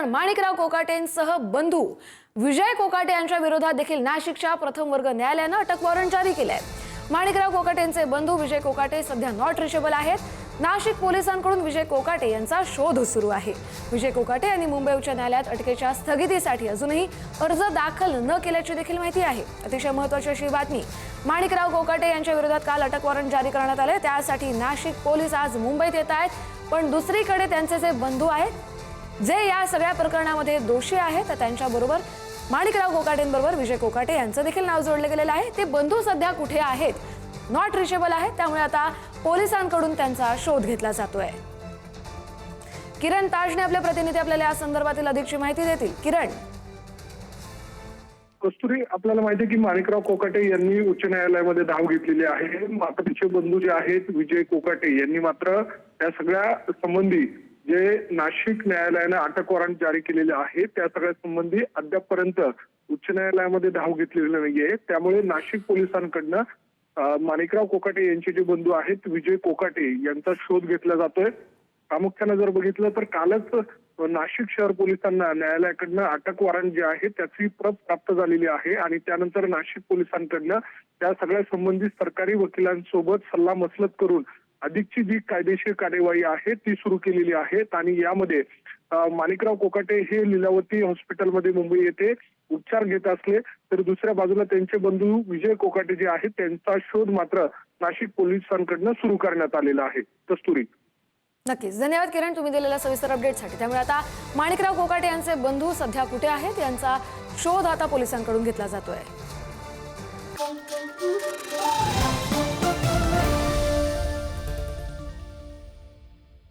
माणिकराव कोकाटेंसह बंधू विजय कोकाटे यांच्या विरोधात देखील नाशिकच्या प्रथम वर्ग न्यायालयाने अटक वॉरंट जारी केले आहे। माणिकराव कोकाटेंचे बंधू विजय कोकाटे सध्या नॉट रिचेबल आहेत। नाशिक पोलिसांकडून विजय कोकाटे यांचा शोध सुरू आहे। विजय कोकाटे यांनी मुंबई उच्च न्यायालयात अटकेच्या स्थगितीसाठी अजूनही अर्ज दाखल न केल्याची देखील माहिती आहे। अतिशय महत्त्वाची अशी बातमी, माणिकराव कोकाटे यांच्या विरोधात काल अटक वॉरंट जारी करण्यात आले। त्यासाठी नाशिक पोलीस आज मुंबईत येत आहेत, पण दुसरीकडे त्यांचे जे बंधू आहेत जे या सगळ्या प्रकरणामध्ये दोषी आहेत, तर त्यांच्याबरोबर माणिकराव कोकाटेंबरोबर विजय कोकाटे यांचं देखील नाव जोडले गेलेलं आहे। ते बंधू सध्या कुठे आहेत? नॉट रिचेबल आहेत, त्यामुळे आता पोलिसांकडून त्यांचा शोध घेतला जातोय। किरण ताजने आपले प्रतिनिधी आपल्याला या संदर्भातील अधिकची माहिती देतील। किरण, कस्तुरी, आपल्याला माहिती आहे की माणिकराव कोकाटे यांनी उच्च न्यायालयामध्ये धाव घेतलेली आहे। मात्र तिचे बंधू जे आहेत विजय कोकाटे यांनी मात्र त्या सगळ्या संबंधी जे नाशिक न्यायालयाने अटक वॉरंट जारी केलेले आहे त्या सगळ्या संबंधी अद्यापपर्यंत उच्च न्यायालयामध्ये धाव घेतलेली नाहीये। त्यामुळे नाशिक पोलिसांकडनं माणिकराव कोकाटे यांचे जे बंधू आहेत विजय कोकाटे यांचा शोध घेतला जातोय। प्रामुख्याने जर बघितलं तर कालच नाशिक शहर पोलिसांना न्यायालयाकडनं अटक वॉरंट जे आहे त्याची प्रत प्राप्त झालेली आहे आणि त्यानंतर नाशिक पोलिसांकडनं त्या सगळ्या संबंधित सरकारी वकिलांसोबत सल्लामसलत करून अधिकची जी कायदेशीर कार्यवाही आहे ती सुरू केलेली आहे। आणि यामध्ये माणिकराव कोकाटे हे लीलावती हॉस्पिटलमध्ये मुंबई येथे उपचार घेत असले तर दुसऱ्या बाजूला त्यांचे बंधू विजय कोकाटे जे आहेत त्यांचा शोध मात्र नाशिक पोलिसांकडनं सुरू करण्यात आलेला आहे। कस्तुरी, नक्कीच धन्यवाद किरण, तुम्ही दिलेल्या सविस्तर अपडेटसाठी। त्यामुळे आता माणिकराव कोकाटे यांचे बंधू सध्या कुठे आहेत यांचा शोध आता पोलिसांकडून घेतला जातोय।